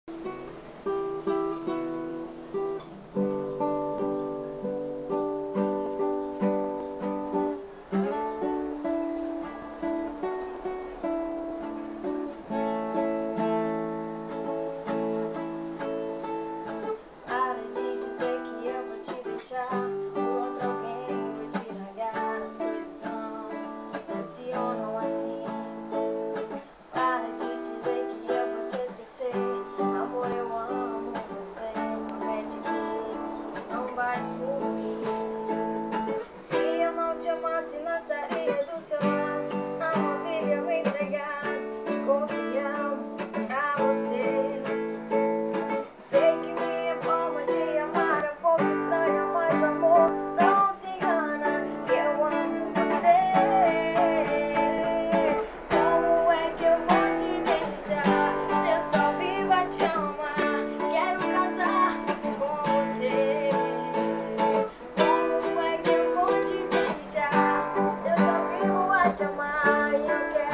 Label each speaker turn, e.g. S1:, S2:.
S1: Para de dizer que eu vou te deixar por outro alguém, vou te largar. As coisas não funcionam assim. Para de dizer que eu vou te esquecer. Amor, eu amo você. Promete que não vai sumir. Se eu não te amasse, não estaria do seu lado. Não havia eu entregar de corpo e alma pra você. Sei que minha forma de amar é um pouco estranha, mas amor, não se engana, eu amo você. Como é que eu vou te deixar se eu só vivo a te amar? Quero casar com você. Como é que eu vou te deixar se eu só vivo a te amar? E eu quero